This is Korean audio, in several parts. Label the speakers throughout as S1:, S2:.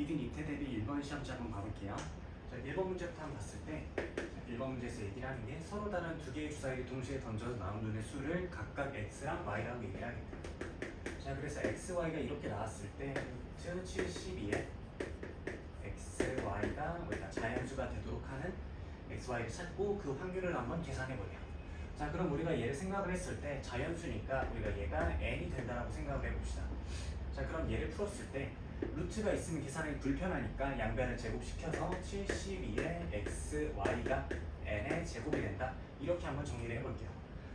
S1: 이든 이태 대비 1번 시험지 한번 봐볼게요. 자, 1번 문제부터 한번 봤을 때 1번 문제에서 얘기를 하는 게 서로 다른 두 개의 주사위를 동시에 던져서 나온 눈의 수를 각각 x랑 y라고 얘기를 하겠다. 자, 그래서 x, y가 이렇게 나왔을 때 루트 72에 x, y가 우리가 자연수가 되도록 하는 x, y를 찾고 그 확률을 한번 계산해보래요. 자, 그럼 우리가 얘를 생각을 했을 때 자연수니까 우리가 얘가 n이 된다라고 생각을 해봅시다. 자, 그럼 얘를 풀었을 때 루트가 있으면 계산하기 불편하니까 양변을 제곱시켜서 72의 x, y가 n의 제곱이 된다. 이렇게 한번 정리를 해볼게요.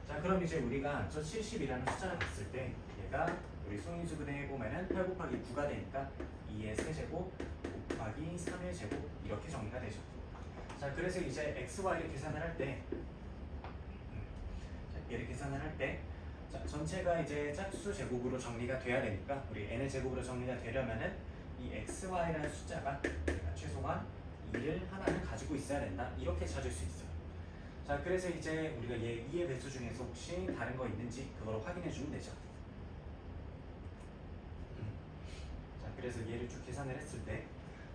S1: 자, 그럼 이제 우리가 저 70이라는 숫자를 봤을 때 얘가 우리 소인수분해 해보면은 8 곱하기 9가 되니까 2의 세제곱 곱하기 3의 제곱 이렇게 정리가 되죠. 자, 그래서 이제 x, y를 계산을 할 때 얘를 계산을 할 때 전체가 이제 짝수 제곱으로 정리가 돼야 되니까 우리 n의 제곱으로 정리가 되려면은 이 x, y라는 숫자가 최소한 2를 하나는 가지고 있어야 된다. 이렇게 찾을 수 있어요. 자, 그래서 이제 우리가 얘 2의 배수 중에서 혹시 다른 거 있는지 그걸 확인해 주면 되죠. 자, 그래서 얘를 쭉 계산을 했을 때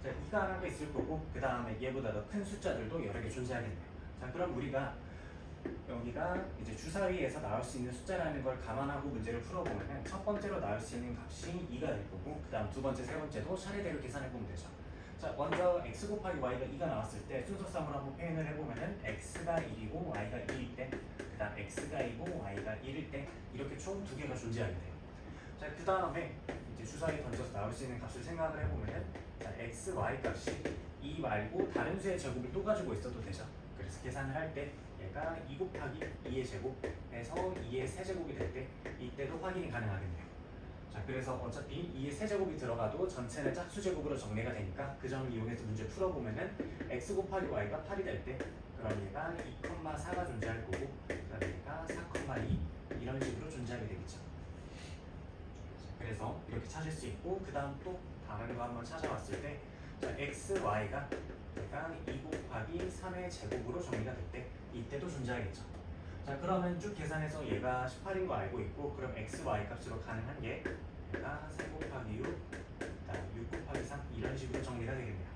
S1: 자, 2가 하나가 있을 거고 그 다음에 얘보다 더 큰 숫자들도 여러 개 존재하겠네요. 자, 그럼 우리가 여기가 이제 주사위에서 나올 수 있는 숫자라는 걸 감안하고 문제를 풀어보면 첫 번째로 나올 수 있는 값이 2가 될 거고 그 다음 두 번째, 세 번째도 차례대로 계산해보면 되죠. 자, 먼저 x 곱하기 y가 2가 나왔을 때 순서상으로 한번 표현을 해보면은 x가 1이고 y가 1일 때 그 다음 x가 2고 y가 1일 때 이렇게 총 두 개가 존재하게 돼요. 자, 그 다음에 이제 주사위에 던져서 나올 수 있는 값을 생각을 해보면은 자, x, y 값이 2 말고 다른 수의 제곱을 또 가지고 있어도 되죠. 그래서 계산을 할 때 얘가 2 곱하기 2의 제곱에서 2의 세제곱이 될 때 이때도 확인이 가능하겠네요. 자, 그래서 어차피 2의 세제곱이 들어가도 전체는 짝수 제곱으로 정리가 되니까 그 점을 이용해서 문제 풀어보면은 x 곱하기 y가 8이 될 때 그럼 얘가 2,4가 존재할 거고 그다음에 얘가 4,2 이런 식으로 존재하게 되겠죠. 그래서 이렇게 찾을 수 있고 그 다음 또 다른 거 한번 찾아왔을 때 자, x, y가 얘가 2 곱하기 3의 제곱으로 정리가 될 때 이때도 존재하겠죠. 자, 그러면 쭉 계산해서 얘가 18인 거 알고 있고 그럼 x, y 값으로 가능한 게 얘가 3 곱하기 6, 그다음 6 곱하기 3 이런 식으로 정리가 되겠네요.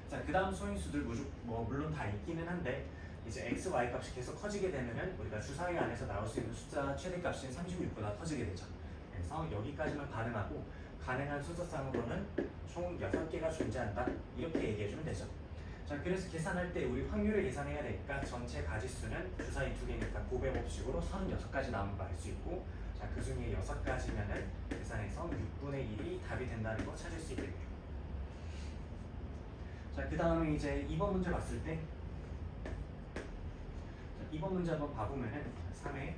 S1: 자, 그 다음 소인수들 물론 다 있기는 한데 이제 x, y 값이 계속 커지게 되면은 우리가 주사위 안에서 나올 수 있는 숫자 최대값인 36보다 커지게 되죠. 그래서 여기까지만 가능하고 가능한 순서상으로는 총 6개가 존재한다. 이렇게 얘기해주면 되죠. 자, 그래서 계산할 때 우리 확률을 계산해야 되니까 전체 가지수는 주사위 2개니까 곱해봅식으로 36가지 나오는 거 알 수 있고 자, 그 중에 6가지면은 계산해서 6분의 1이 답이 된다는 거 찾을 수 있겠네요. 자, 그 다음에 이제 2번 문제 봤을 때 자, 2번 문제 한번 봐보면은 3에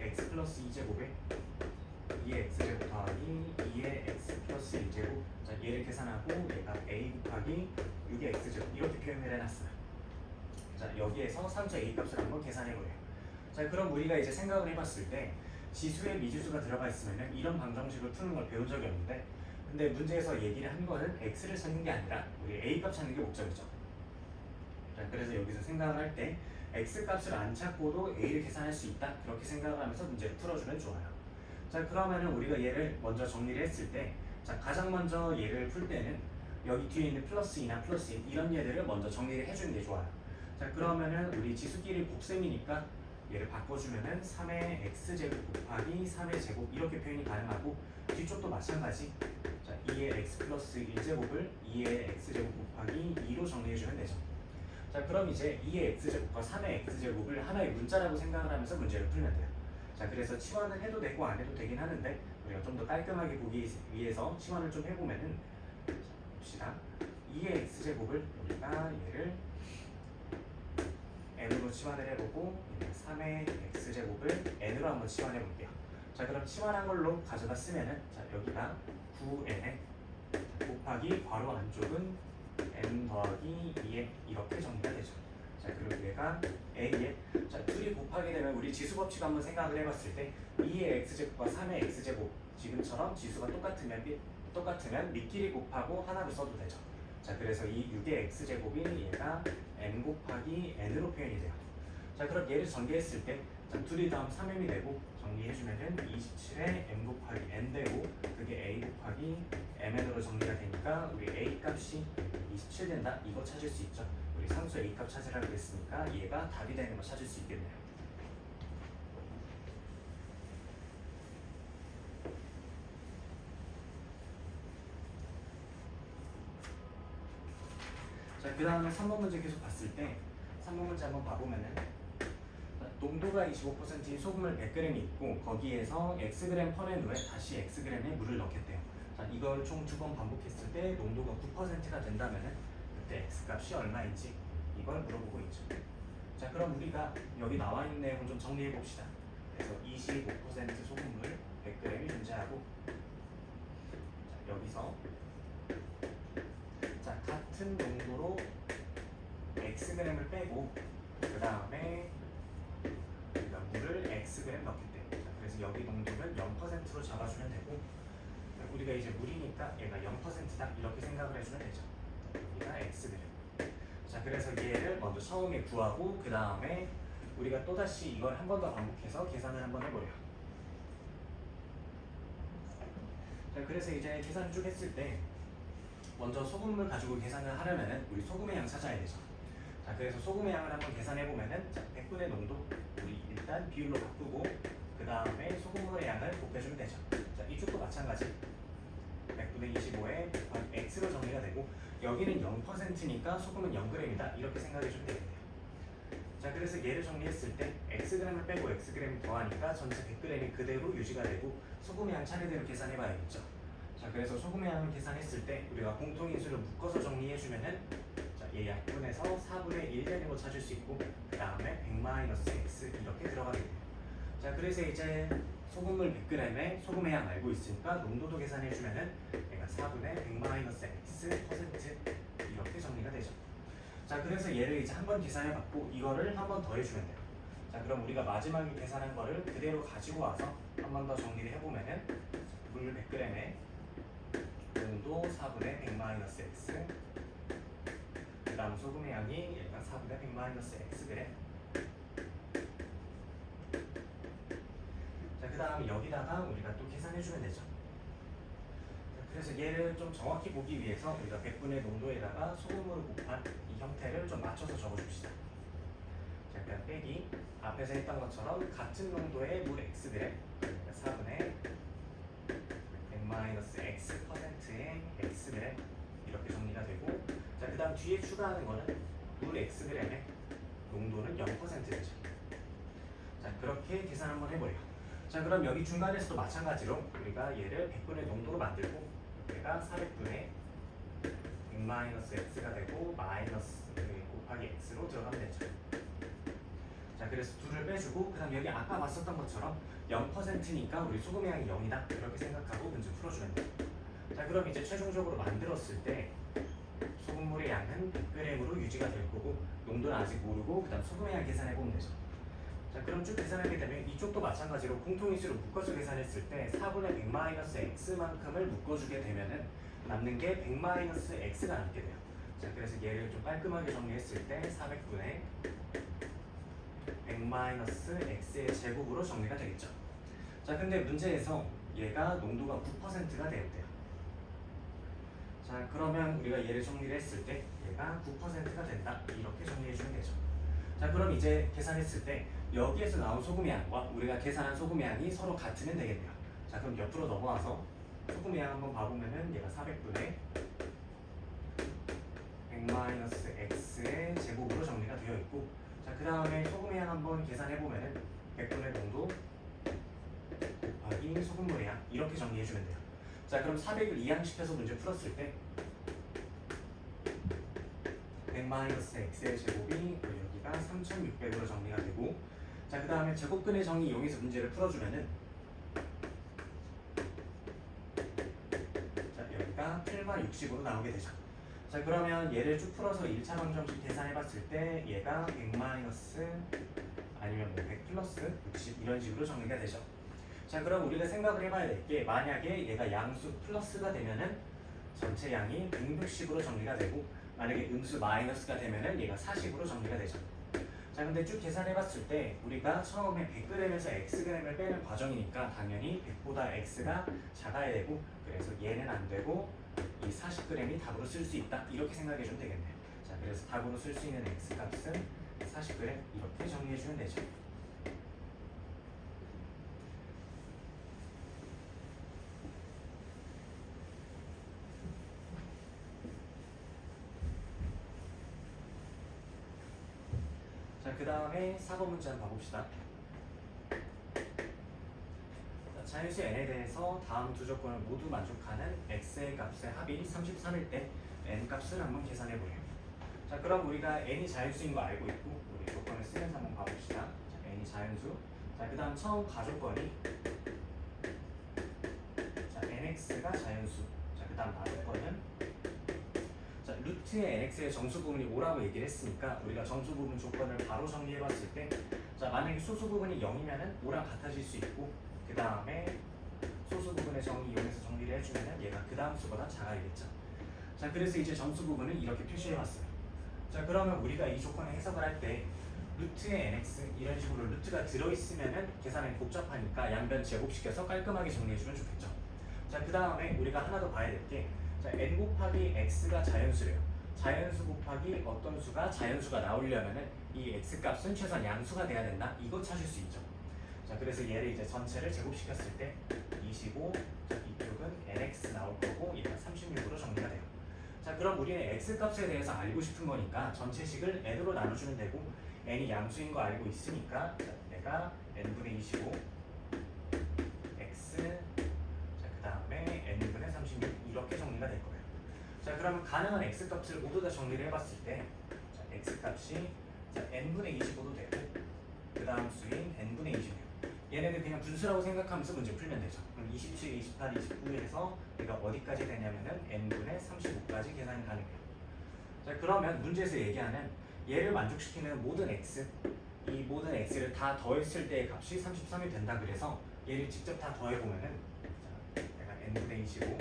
S1: x 플러스 2제곱에 2의 x제곱 더하기 2의 x 플러스 1제곱 자, 얘를 계산하고 얘가 a 곱하기 6의 x제곱 이렇게 표현을 해놨어요. 자, 여기에서 3차 a 값을 한번 계산해보래요. 자, 그럼 우리가 이제 생각을 해봤을 때 지수에 미지수가 들어가 있으면 이런 방정식을 푸는 걸 배운 적이 없는데 근데 문제에서 얘기를 한 거는 x를 찾는 게 아니라 우리 a 값 찾는 게 목적이죠. 자, 그래서 여기서 생각을 할 때 x 값을 안 찾고도 a를 계산할 수 있다 그렇게 생각을 하면서 문제를 풀어주면 좋아요. 자, 그러면은 우리가 얘를 먼저 정리를 했을 때 자, 가장 먼저 얘를 풀 때는 여기 뒤에 있는 플러스 2나 플러스 1 이런 얘들을 먼저 정리를 해주는 게 좋아요. 자, 그러면은 우리 지수끼리 곱셈이니까 얘를 바꿔주면은 3의 x제곱 곱하기 3의 제곱 이렇게 표현이 가능하고 뒤쪽도 마찬가지 자, 2의 x 플러스 1제곱을 2의 x제곱 곱하기 2로 정리해주면 되죠. 자, 그럼 이제 2의 x제곱과 3의 x제곱을 하나의 문자라고 생각을 하면서 문제를 풀면 돼요. 자, 그래서 치환을 해도 되고 안 해도 되긴 하는데 우리가 좀 더 깔끔하게 보기 위해서 치환을 좀 해보면은 자, 봅시다. 2의 x제곱을 우리가 얘를 n으로 치환을 해보고 3의 x제곱을 n으로 한번 치환해 볼게요. 자, 그럼 치환한 걸로 가져다 쓰면은 자, 여기가 9n 곱하기 괄호 안쪽은 n 더하기 2에 이렇게 정리가 되죠. 자, 그리고 얘가 a에 자, 둘이 곱하게 되면 우리 지수 법칙 한번 생각을 해봤을 때 2의 x제곱과 3의 x제곱 지금처럼 지수가 똑같으면 밑끼리 곱하고 하나를 써도 되죠. 자, 그래서 이 6의 x제곱이 얘가 n 곱하기 n으로 표현이 돼요. 자, 그럼 얘를 전개했을 때 자, 둘이 다음 3m이 되고 정리해주면은 27에 m 곱하기 n 되고 그게 a 곱하기 mn으로 정리가 되니까 얘가 우리 A 값이 27 된다. 이거 찾을 수 있죠. 우리 상수 A 값 찾으라고 했으니까 얘가 답이 되는 거 찾을 수 있겠네요. 자, 그 다음에 3번 문제 계속 봤을 때 3번 문제 한번 봐보면은 농도가 25%인 소금을 100g이 있고 거기에서 xg 퍼낸 후에 다시 xg에 물을 넣겠대요. 자, 이걸 총 2번 반복했을 때 농도가 9%가 된다면은 그때 x값이 얼마인지 이걸 물어보고 있죠. 자, 그럼 우리가 여기 나와 있는 내용을 좀 정리해 봅시다. 그래서 25% 소금물 100g이 존재하고 자, 여기서 자, 같은 농도로 xg을 빼고 그 다음에 우리가 물을 xg 넣겠대. 자, 그래서 여기 농도는 0%로 잡아주면 되고 우리가 이제 물이니까 얘가 0%다 이렇게 생각을 해주면 되죠. 여기가 xg. 자, 그래서 얘를 먼저 처음에 구하고 그 다음에 우리가 또다시 이걸 한 번 더 반복해서 계산을 한번 해보래요. 자, 그래서 이제 계산 쭉 했을 때 먼저 소금물 가지고 계산을 하려면은 우리 소금의 양 찾아야 되죠. 자, 그래서 소금의 양을 한번 계산해 보면은 100분의 농도 우리 일단 비율로 바꾸고 그 다음에 소금물의 양을 곱해주면 되죠. 자, 이쪽도 마찬가지 100분의 25에 곱한 x로 정리가 되고 여기는 0%니까 소금은 0g이다 이렇게 생각해 주면 되겠네요. 자, 그래서 얘를 정리했을 때 xg을 빼고 xg 더하니까 전체 100g이 그대로 유지가 되고 소금의 양 차례대로 계산해 봐야겠죠. 자, 그래서 소금의 양을 계산했을 때 우리가 공통인수를 묶어서 정리해주면은 자, 얘 약분해서 4분의 1 되는 거 찾을 수 있고 그 다음에 100-x 이렇게 들어가게 돼요. 자, 그래서 이제 소금물 100g에 소금의 양 알고 있으니까 농도도 계산해주면은 얘가 4분의 100-x % 이렇게 정리가 되죠. 자, 그래서 얘를 이제 한번 계산해봤고 이거를 한 번 더 해주면 돼요. 자, 그럼 우리가 마지막에 계산한 거를 그대로 가지고 와서 한 번 더 정리를 해보면은 물 100g에 농도 4분의 100-x 그 다음 소금의 양이 얘가 4분의 100-xg. 자, 그 다음에 여기다가 우리가 또 계산해주면 되죠. 자, 그래서 얘를 좀 정확히 보기 위해서 우리가 100분의 농도에다가 소금물을 곱한 이 형태를 좀 맞춰서 적어줍시다. 자, 일단 빼기 앞에서 했던 것처럼 같은 농도의 물 xg 4분의 100-x%의 xg 이렇게 정리가 되고 자, 그 다음 뒤에 추가하는 거는 물 xg의 농도는 0%죠. 자, 그렇게 계산 한번 해보래요. 자, 그럼 여기 중간에서도 마찬가지로 우리가 얘를 100분의 농도로 만들고 얘가 400분의 100-x가 되고 마이너스 곱하기 x로 들어가면 되죠. 자, 그래서 둘을 빼주고 그 다음 여기 아까 봤었던 것처럼 0%니까 우리 소금의 양이 0이다 이렇게 생각하고 문제 풀어주면 돼요. 자, 그럼 이제 최종적으로 만들었을 때 소금물의 양은 100g으로 유지가 될 거고 농도는 아직 모르고 그 다음 소금의 양 계산해보면 되죠. 자, 그럼 쭉 계산하게 되면 이쪽도 마찬가지로 공통인수를 묶어서 계산했을 때 4분의 100-x만큼을 묶어주게 되면은 남는 게 100-x가 남게 돼요. 자, 그래서 얘를 좀 깔끔하게 정리했을 때 400분의 100-x의 제곱으로 정리가 되겠죠. 자, 근데 문제에서 얘가 농도가 9%가 되었대요. 자, 그러면 우리가 얘를 정리를 했을 때 얘가 9%가 된다 이렇게 정리해주면 되죠. 자, 그럼 이제 계산했을 때 여기에서 나온 소금의 양과 우리가 계산한 소금의 양이 서로 같으면 되겠네요. 자, 그럼 옆으로 넘어와서 소금의 양 한번 봐보면은 얘가 400분의 100-x의 제곱으로 정리가 되어 있고 자, 그 다음에 소금의 양 한번 계산해보면은 100분의 농도 곱하기 소금물의 양 이렇게 정리해주면 돼요. 자, 그럼 400을 이항시켜서 문제 풀었을 때 100-x의 제곱이 여기가 3600으로 정리가 되고 자, 그 다음에 제곱근의 정의 이용해서 문제를 풀어주면은 자, 여기가 8/60으로 나오게 되죠. 자, 그러면 얘를 쭉 풀어서 1차 방정식 계산해봤을 때 얘가 100- 아니면 뭐 100 플러스 60 이런 식으로 정리가 되죠. 자, 그럼 우리가 생각을 해봐야 될 게 만약에 얘가 양수 플러스가 되면은 전체 양이 160으로 정리가 되고 만약에 음수 마이너스가 되면은 얘가 40으로 정리가 되죠. 자, 근데 쭉 계산해봤을 때 우리가 처음에 100g에서 xg을 빼는 과정이니까 당연히 100보다 x가 작아야 되고 그래서 얘는 안 되고 이 40g 40g이 답으로 쓸 수 있다. 이렇게 생각해 주면 되겠네요. 자, 그래서 답으로 쓸 수 있는 x 값은 40g 이렇게 정리해 주면 되죠. 자, 그 다음에 4번 문제 한번 봐봅시다. 자연수 n에 대해서 다음 두 조건을 모두 만족하는 x의 값의 합이 33일 때 n 값을 한번 계산해 보래요. 자, 그럼 우리가 n이 자연수인 거 알고 있고 우리 조건을 쓰면서 한번 봐봅시다. 자, n이 자연수. 자, 그 다음 처음 가조건이 자, nx가 자연수. 자, 그 다음 가조건은 자, 루트의 nx의 정수 부분이 5라고 얘기를 했으니까 우리가 정수 부분 조건을 바로 정리해 봤을 때 자, 만약에 소수 부분이 0이면은 5랑 같아질 수 있고 그 다음에 소수 부분의 정의 이용해서 정리를 해주면은 얘가 그 다음 수보다 작아야겠죠. 자, 그래서 이제 정수 부분을 이렇게 표시해 봤어요. 자, 그러면 우리가 이 조건을 해석을 할 때 루트의 nx 이런 식으로 루트가 들어있으면은 계산이 복잡하니까 양변 제곱시켜서 깔끔하게 정리해주면 좋겠죠. 자, 그 다음에 우리가 하나 더 봐야 될 게 자, n 곱하기 x가 자연수래요. 자연수 곱하기 어떤 수가 자연수가 나오려면은 이 x 값은 최소한 양수가 돼야 된다. 이거 찾을 수 있죠. 자, 그래서 얘를 이제 전체를 제곱시켰을 때 25, 자, 이쪽은 nx 나올 거고 얘가 36으로 정리가 돼요. 자, 그럼 우리는 x 값에 대해서 알고 싶은 거니까 전체식을 n으로 나눠주면 되고 n이 양수인 거 알고 있으니까 자, 내가 n분의 25 x 자, 그 다음에 n분의 36 이렇게 정리가 될 거예요. 자, 그러면 가능한 x 값을 모두 다 정리를 해봤을 때 자, x 값이 자, n분의 25도 되고 그 다음 수인 n분의 26 얘네들 그냥 분수라고 생각하면서 문제 풀면 되죠. 그럼 27, 28, 29에서 얘가 어디까지 되냐면은 n분의 35까지 계산이 가능해요. 자, 그러면 문제에서 얘기하는 얘를 만족시키는 모든 x 이 모든 x를 다 더했을 때의 값이 33이 된다. 그래서 얘를 직접 다 더해보면은 자, 내가 n분의 25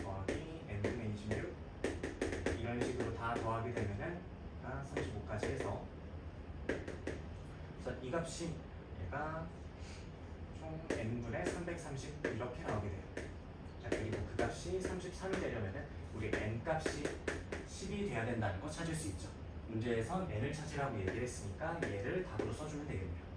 S1: 더하기 n분의 26 이런 식으로 다 더하게 되면은 35까지 해서 자, 이 값이 얘가 총 n분의 330 이렇게 나오게 돼요. 자, 그리고 그 값이 33이 되려면은 우리 n 값이 10이 돼야 된다는 거 찾을 수 있죠. 문제에선 n을 찾으라고 얘기를 했으니까 얘를 답으로 써주면 되겠네요.